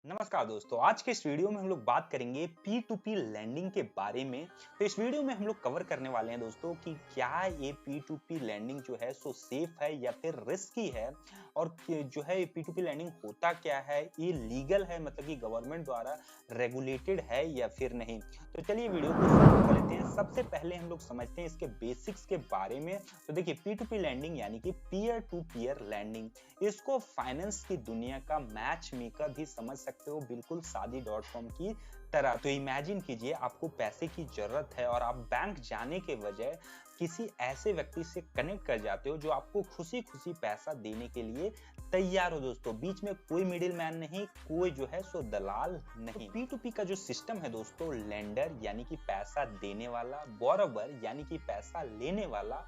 नमस्कार दोस्तों, आज के इस वीडियो में हम लोग बात करेंगे P2P लैंडिंग के बारे में। तो इस वीडियो में हम लोग कवर करने वाले हैं दोस्तों कि क्या ये P2P लैंडिंग जो है सो सेफ है या फिर रिस्की है, और जो है P2P लैंडिंग होता क्या है, ये लीगल है मतलब कि गवर्नमेंट द्वारा रेगुलेटेड है या फिर नहीं। तो चलिए वीडियो को शुरू कर लेते हैं। सबसे पहले हम लोग समझते हैं इसके बेसिक्स के बारे में। तो देखिए, P2P लैंडिंग यानी कि पीयर टू पीयर लैंडिंग, इसको फाइनेंस की दुनिया का मैच मेकर भी समझ सकते हो, बिल्कुल शादी.com की तरह। तो इमेजिन कीजिए, आपको पैसे की जरूरत है और आप बैंक जाने के बजाय किसी ऐसे व्यक्ति से कनेक्ट कर जाते हो जो आपको खुशी खुशी पैसा देने के लिए तैयार हो दोस्तों। बीच में कोई मिडिल मैन नहीं, कोई जो है सो दलाल नहीं। तो P2P का जो सिस्टम है दोस्तों, लेंडर यानी कि पैसा देने वाला, बोरोवर यानी कि पैसा लेने वाला,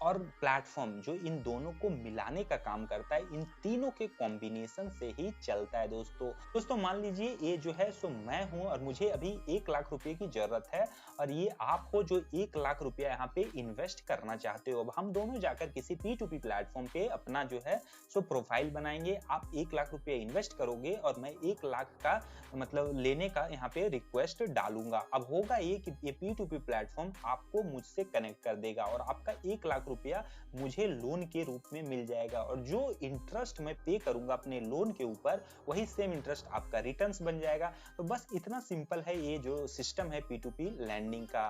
और प्लेटफॉर्म जो इन दोनों को मिलाने का काम करता है, इन तीनों के कॉम्बिनेशन से ही चलता है दोस्तों मान लीजिए ये जो है सो मैं हूं और मुझे अभी 1 लाख रुपए की जरूरत है, और ये आप हो जो 1 लाख रुपया यहाँ पे इन्वेस्ट करना चाहते हो। अब हम दोनों जाकर किसी P2P प्लेटफॉर्म पे अपना जो है सो प्रोफाइल बनाएंगे। आप 1 लाख रुपया इन्वेस्ट करोगे और मैं 1 लाख का मतलब लेने का यहाँ पे रिक्वेस्ट डालूंगा। अब होगा ये कि ये P2P प्लेटफॉर्म आपको मुझसे कनेक्ट कर देगा और आपका 1 लाख रुपया मुझे लोन के रूप में मिल जाएगा, और जो इंटरेस्ट मैं पे करूंगा अपने लोन के ऊपर, वही सेम इंटरेस्ट आपका रिटर्न्स बन जाएगा। तो बस इतना सिंपल है ये जो सिस्टम है P2P लैंडिंग का।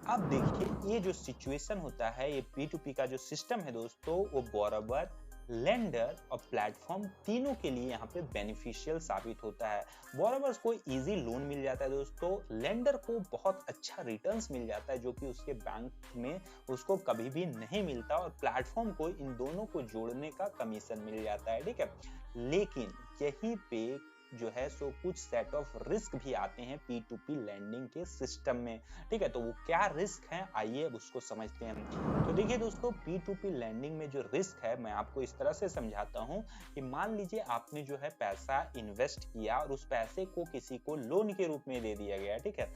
अब देखिए, ये जो सिचुएशन होता है, ये P2P का जो सिस्टम है दोस्तों, वो बोरोवर, लेंडर और प्लेटफॉर्म तीनों के लिए यहाँ पे बेनिफिशियल साबित होता है। बोरोवर्स को इजी लोन मिल जाता है दोस्तों, लेंडर को बहुत अच्छा रिटर्न्स मिल जाता है जो कि उसके बैंक में उसको कभी भी नहीं मिलता, और प्लेटफॉर्म को इन दोनों को जोड़ने का कमीशन मिल जाता है। ठीक है, लेकिन यहीं पे जो है सो कुछ सेट ऑफ रिस्क भी आते हैं P2P लैंडिंग के सिस्टम में। ठीक है, तो वो क्या रिस्क है, आइए अब उसको समझते हैं। तो देखिए दोस्तों, P2P लैंडिंग में जो रिस्क है, मैं आपको इस तरह से समझाता हूं कि मान लीजिए आपने जो है पैसा इन्वेस्ट किया और उस पैसे को किसी को लोन के रूप में दे दिया गया। ठीक है,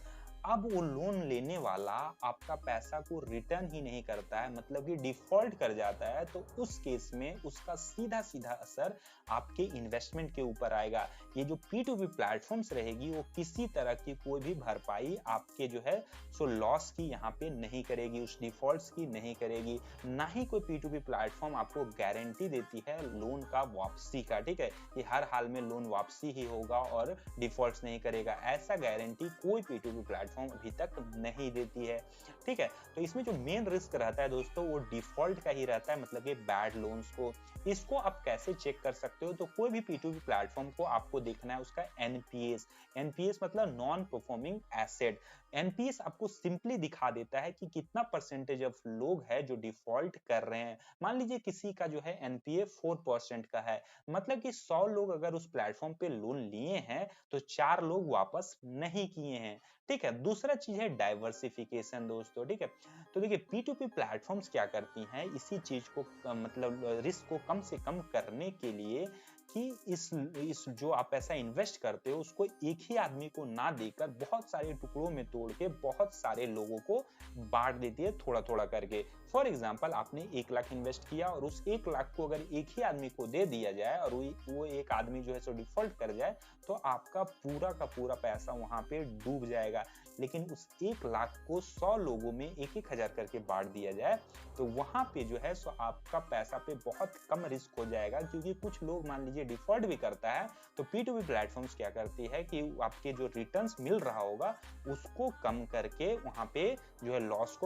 अब वो लोन लेने वाला आपका पैसा को रिटर्न ही नहीं करता है, मतलब कि डिफॉल्ट कर जाता है, तो उस केस में उसका सीधा सीधा असर आपके इन्वेस्टमेंट के ऊपर आएगा। ये जो P2P प्लेटफॉर्म्स रहेगी, वो किसी तरह की कोई भी भरपाई आपके जो है सो लॉस की यहाँ पे नहीं करेगी, उस डिफॉल्ट्स की नहीं करेगी। ना ही कोई P2P प्लेटफॉर्म आपको गारंटी देती है लोन का वापसी का। ठीक है, कि हर हाल में लोन वापसी ही होगा और डिफॉल्ट्स नहीं करेगा, ऐसा गारंटी कोई P2P प्लेटफॉर्म अभी तक नहीं देती है। ठीक है, तो इसमें जो मेन रिस्क रहता है दोस्तों, वो डिफॉल्ट का ही रहता है, मतलब कि बैड लोन्स को। इसको आप कैसे चेक कर सकते हो, तो कोई भी P2P प्लेटफॉर्म को आपको देखना है उसका NPS मतलब नॉन परफॉर्मिंग एसेट। NPS आपको सिंपली दिखा देता है कि कितना परसेंटेज ऑफ लोग है जो डिफॉल्ट कर रहे हैं। मान लीजिए किसी का जो है NPA 4% का है, मतलब कि 100 लोग अगर उस प्लेटफॉर्म पे लोन लिए हैं तो 4 लोग वापस नहीं किए हैं। ठीक है, दूसरा चीज है डाइवर्सिफिकेशन दोस्तों। ठीक है, तो देखिए P2P प्लेटफॉर्म्स क्या करती हैं, इसी चीज को मतलब रिस्क को कम से कम करने के लिए कि इस जो आप पैसा इन्वेस्ट करते हो उसको एक ही आदमी को ना देकर बहुत सारे टुकड़ों में तोड़ के बहुत सारे लोगों को बांट देती है, थोड़ा थोड़ा करके। फॉर एग्जाम्पल, आपने 1 लाख इन्वेस्ट किया और उस 1 लाख को अगर एक ही आदमी को दे दिया जाए और वो एक आदमी जो है सो डिफॉल्ट कर जाए, तो आपका पूरा का पूरा पैसा वहां पे डूब जाएगा। लेकिन उस 1 लाख को 100 लोगों में 1-1 हजार करके बांट दिया जाए, तो वहां पे जो है सो आपका पैसा पे बहुत कम रिस्क हो जाएगा, क्योंकि कुछ लोग मान लीजिए डिफॉल्ट भी करता है, तो P2P प्लेटफॉर्म्स क्या करती है कि आपके जो रिटर्न्स मिल रहा होगा उसको कम करके वहां पे जो है लॉस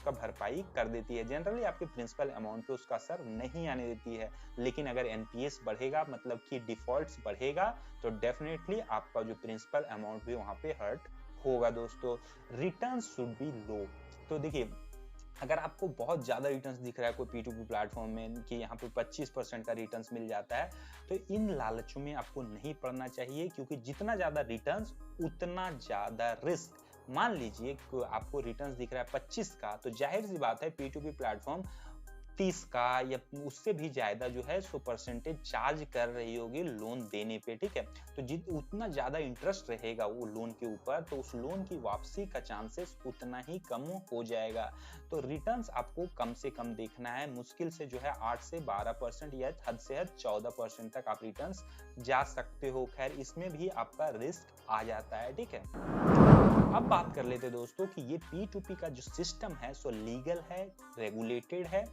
का भरपाई कर देती है। जनरली आपके प्रिंसिपल अमाउंट पे उसका असर नहीं आने देती है, लेकिन अगर NPS बढ़ेगा मतलब कि डिफॉल्ट्स बढ़ेगा, तो डेफिनेटली आपका जो प्रिंसिपल अमाउंट भी वहां पे हर्ट होगा दोस्तों। रिटर्न शुड बी लो। तो देखिए, अगर आपको बहुत ज्यादा रिटर्न्स दिख रहा है कोई P2P प्लेटफॉर्म में कि यहाँ पे 25% का रिटर्न्स मिल जाता है, तो इन लालचों में आपको नहीं पड़ना चाहिए, क्योंकि जितना ज्यादा रिटर्न्स उतना ज्यादा रिस्क। मान लीजिए आपको रिटर्न्स दिख रहा है 25 का, तो जाहिर सी बात है P2P प्लेटफॉर्म 30 का या उससे भी ज्यादा जो है सो परसेंटेज चार्ज कर रही होगी लोन देने पे। ठीक है, तो उतना ज्यादा इंटरेस्ट रहेगा वो लोन के ऊपर, तो उस लोन की वापसी का चांसेस उतना ही कम हो जाएगा। तो रिटर्न्स आपको कम से कम देखना है, मुश्किल से जो है 8 से 12% या हद से हद 14% तक आप रिटर्न्स जा सकते हो। खैर इसमें भी आपका रिस्क आ जाता है, ठीक है। अब बात कर लेते हैं दोस्तों कि ये P2P का जो सिस्टम है सो लीगल है, रेगुलेटेड है।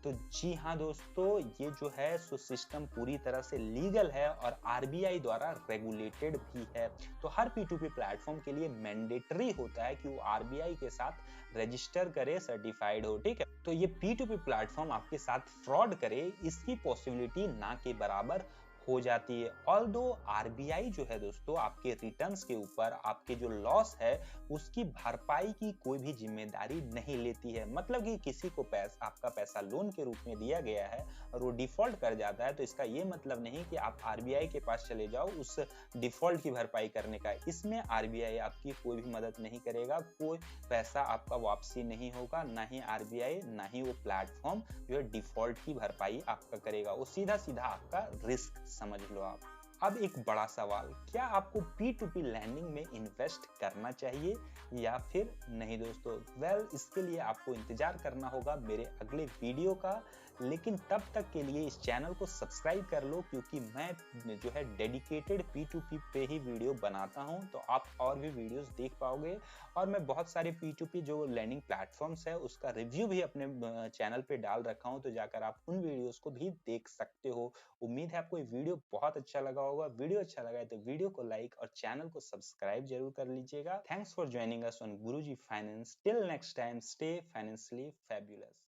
तो जी हाँ दोस्तों, ये जो है सो सिस्टम पूरी तरह से लीगल है और आरबीआई द्वारा रेगुलेटेड भी है। तो हर P2P प्लेटफॉर्म के लिए मैंडेटरी होता है कि वो आरबीआई के साथ रजिस्टर करे, सर्टिफाइड हो, ठीक है। तो ये P2P प्लेटफॉर्म आपके साथ फ्रॉड करे इसकी पॉसिबिलिटी ना के बराबर हो जाती है। ऑल्दो आरबीआई जो है दोस्तों आपके रिटर्न्स के ऊपर आपके जो लॉस है उसकी भरपाई की कोई भी जिम्मेदारी नहीं लेती है। मतलब कि किसी को आपका पैसा लोन के रूप में दिया गया है और वो डिफॉल्ट कर जाता है तो इसका ये मतलब नहीं कि आप आरबीआई के पास चले जाओ उस डिफॉल्ट की भरपाई करने का। इसमें आरबीआई आपकी कोई भी मदद नहीं करेगा, कोई पैसा आपका वापसी नहीं होगा, ना ही आरबीआई ना ही वो प्लेटफॉर्म जो है डिफॉल्ट की भरपाई आपका करेगा, वो सीधा सीधा आपका रिस्क समझ लो आप। अब एक बड़ा सवाल, क्या आपको P2P लैंडिंग में इन्वेस्ट करना चाहिए या फिर नहीं दोस्तों? वेल, इसके लिए आपको इंतजार करना होगा मेरे अगले वीडियो का, लेकिन तब तक के लिए इस चैनल को सब्सक्राइब कर लो क्योंकि मैं जो है डेडिकेटेड P2P पे ही वीडियो बनाता हूं, तो आप और भी वीडियोस देख पाओगे। और मैं बहुत सारे P2P जो लैंडिंग प्लेटफॉर्म्स है उसका रिव्यू भी अपने चैनल पे डाल रखा हूं, तो जाकर आप उन वीडियोस को भी देख सकते हो। उम्मीद है आपको ये वीडियो बहुत अच्छा लगा होगा। वीडियो अच्छा लगा है तो वीडियो को लाइक और चैनल को सब्सक्राइब जरूर कर लीजिएगा। Thanks for joining us on Guruji finance. Till next time, stay financially fabulous.